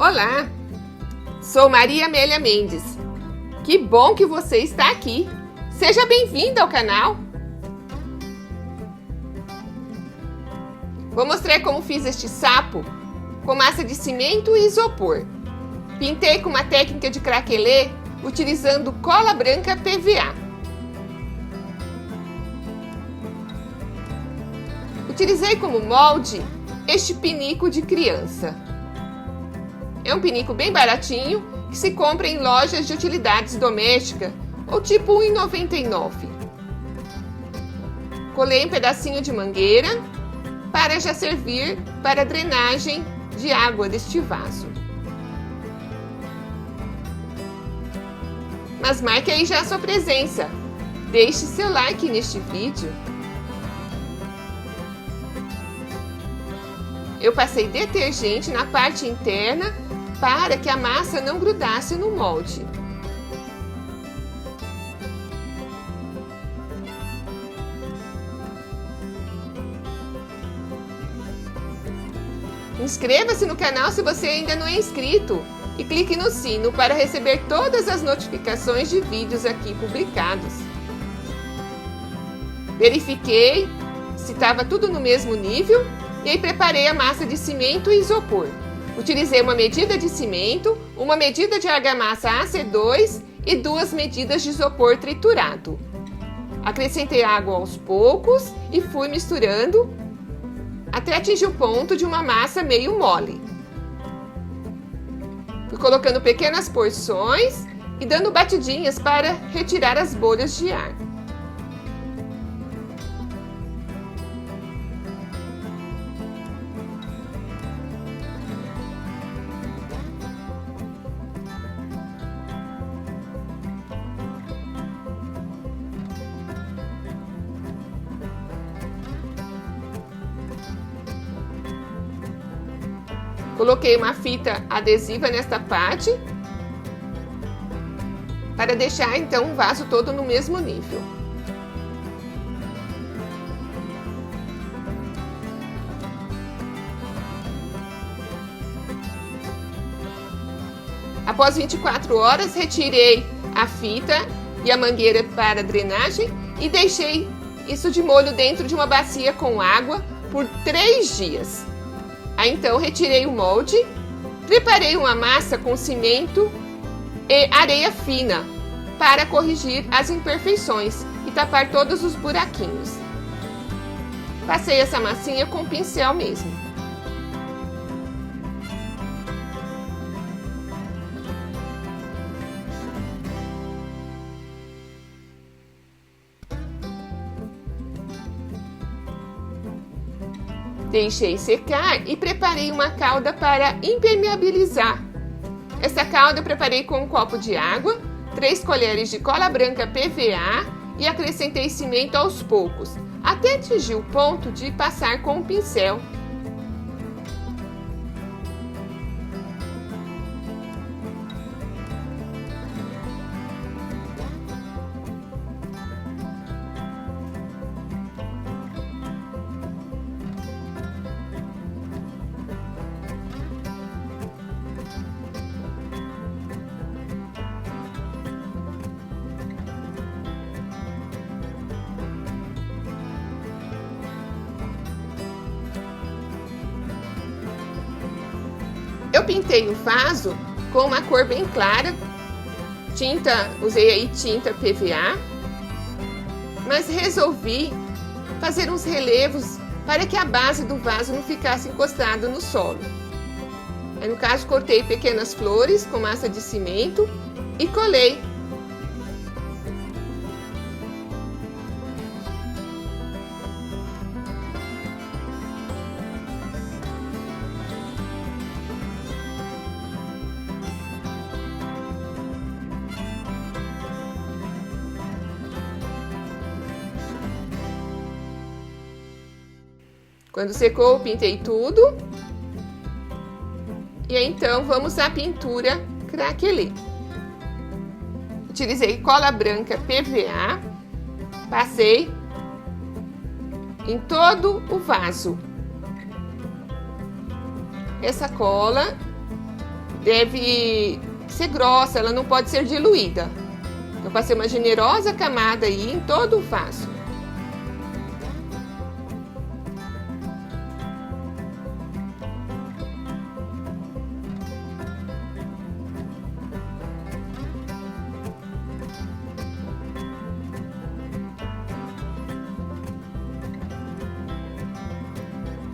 Olá, sou Maria Amélia Mendes. Que bom que você está aqui. Seja bem-vinda ao canal. Vou mostrar como fiz este sapo com massa de cimento e isopor. Pintei com uma técnica de craquelê utilizando cola branca PVA. Utilizei como molde este pinico de criança. É um pinico bem baratinho que se compra em lojas de utilidades domésticas ou tipo R$ 1,99. Colei um pedacinho de mangueira para já servir para a drenagem de água deste vaso. Mas marque aí já a sua presença. Deixe seu like neste vídeo. Eu passei detergente na parte interna para que a massa não grudasse no molde. Inscreva-se no canal se você ainda não é inscrito e clique no sino para receber todas as notificações de vídeos aqui publicados. Verifiquei se estava tudo no mesmo nível e aí preparei a massa de cimento e isopor. Utilizei uma medida de cimento, uma medida de argamassa AC2 e 2 medidas de isopor triturado. Acrescentei água aos poucos e fui misturando até atingir o ponto de uma massa meio mole. Fui colocando pequenas porções e dando batidinhas para retirar as bolhas de ar. Coloquei uma fita adesiva nesta parte para deixar então o vaso todo no mesmo nível. Após 24 horas, retirei a fita e a mangueira para drenagem e deixei isso de molho dentro de uma bacia com água por 3 dias. Aí então retirei o molde, preparei uma massa com cimento e areia fina para corrigir as imperfeições e tapar todos os buraquinhos. Passei essa massinha com pincel mesmo. Deixei secar e preparei uma calda para impermeabilizar. Essa calda eu preparei com um copo de água, 3 colheres de cola branca PVA e acrescentei cimento aos poucos, até atingir o ponto de passar com o pincel. Eu pintei o vaso com uma cor bem clara, usei aí tinta PVA, mas resolvi fazer uns relevos para que a base do vaso não ficasse encostada no solo. Aí, no caso, cortei pequenas flores com massa de cimento e colei. Quando secou, pintei tudo. E aí, então, vamos à pintura craquelê. Utilizei cola branca PVA, passei em todo o vaso. Essa cola deve ser grossa, ela não pode ser diluída. Eu passei uma generosa camada aí em todo o vaso.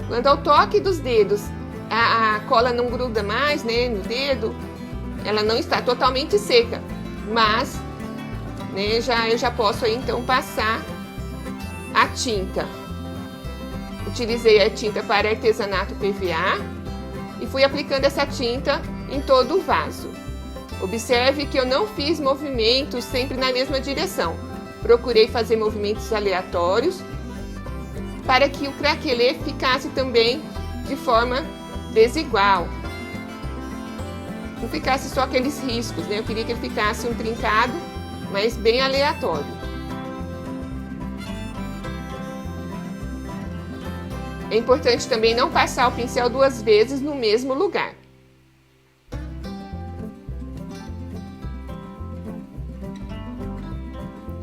Quando ao toque dos dedos, a cola não gruda mais, né, no dedo, ela não está totalmente seca, mas, né, eu já posso aí então passar a tinta. Utilizei a tinta para artesanato PVA e fui aplicando essa tinta em todo o vaso. Observe que eu não fiz movimentos sempre na mesma direção. Procurei fazer movimentos aleatórios para que o craquelê ficasse também de forma desigual. Não ficasse só aqueles riscos, né? Eu queria que ele ficasse um trincado, mas bem aleatório. É importante também não passar o pincel 2 vezes no mesmo lugar.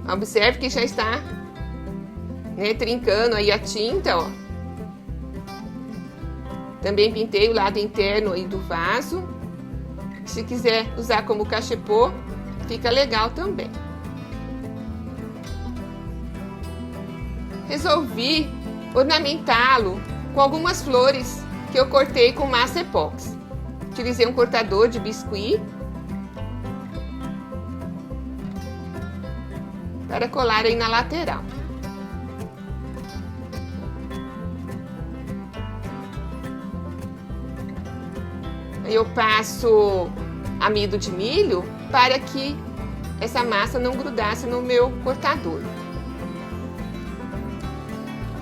Observe que já está, né, trincando aí a tinta, ó. Também pintei o lado interno aí do vaso. Se quiser usar como cachepô, fica legal também. Resolvi ornamentá-lo com algumas flores que eu cortei com massa epóxi. Utilizei um cortador de biscuit para colar aí na lateral. Eu passo amido de milho para que essa massa não grudasse no meu cortador.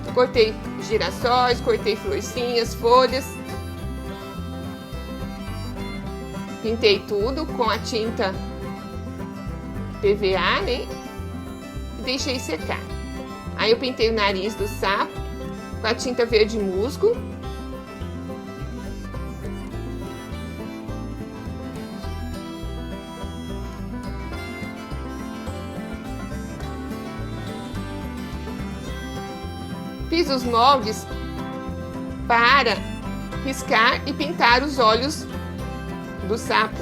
Eu cortei girassóis, cortei florzinhas, folhas. Pintei tudo com a tinta PVA, né? E deixei secar. Aí eu pintei o nariz do sapo com a tinta verde musgo. Fiz os moldes para riscar e pintar os olhos do sapo.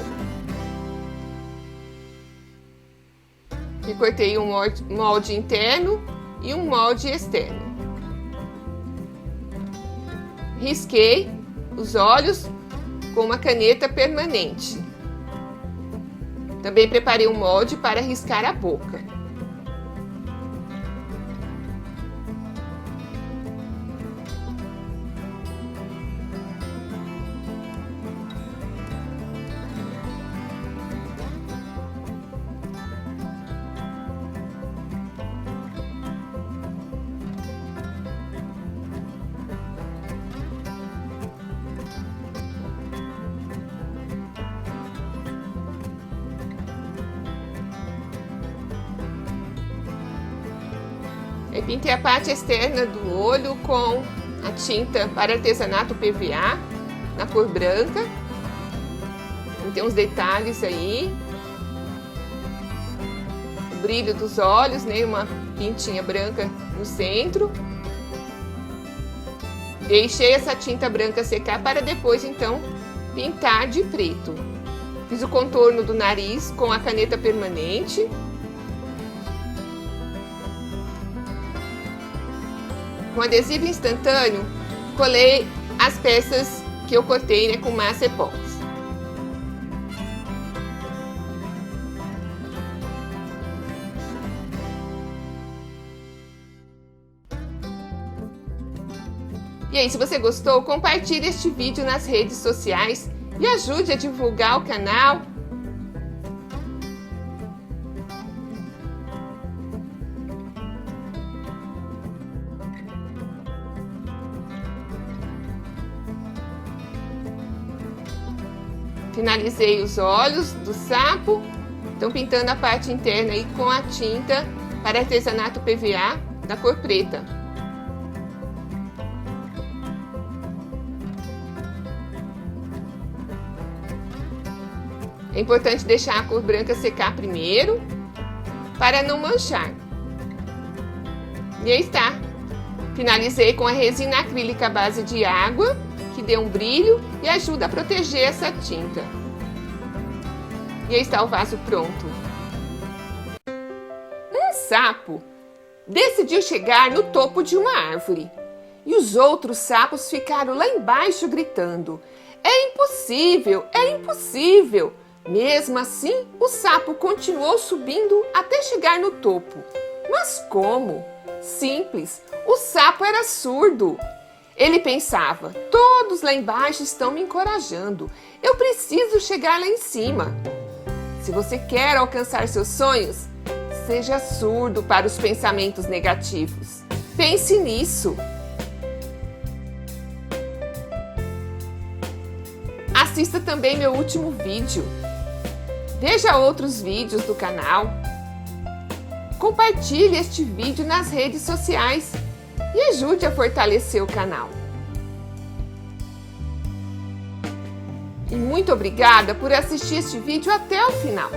E cortei um molde interno e um molde externo. Risquei os olhos com uma caneta permanente. Também preparei um molde para riscar a boca. Eu pintei a parte externa do olho com a tinta para artesanato PVA, na cor branca. Tem uns detalhes aí. O brilho dos olhos, né? Uma pintinha branca no centro. Deixei essa tinta branca secar para depois, então, pintar de preto. Fiz o contorno do nariz com a caneta permanente. Com adesivo instantâneo, colei as peças que eu cortei, né, com massa epóxi. E aí, se você gostou, compartilhe este vídeo nas redes sociais e ajude a divulgar o canal. Finalizei os olhos do sapo, então pintando a parte interna aí com a tinta para artesanato PVA da cor preta. É importante deixar a cor branca secar primeiro, para não manchar. E aí está. Finalizei com a resina acrílica à base de água, que dê um brilho e ajuda a proteger essa tinta. E aí está o vaso pronto. Um sapo decidiu chegar no topo de uma árvore. E os outros sapos ficaram lá embaixo gritando: "É impossível! É impossível!" Mesmo assim, o sapo continuou subindo até chegar no topo. Mas como? Simples, o sapo era surdo. Ele pensava: todos lá embaixo estão me encorajando. Eu preciso chegar lá em cima. Se você quer alcançar seus sonhos, seja surdo para os pensamentos negativos. Pense nisso. Assista também meu último vídeo. Veja outros vídeos do canal. Compartilhe este vídeo nas redes sociais e ajude a fortalecer o canal. E muito obrigada por assistir este vídeo até o final.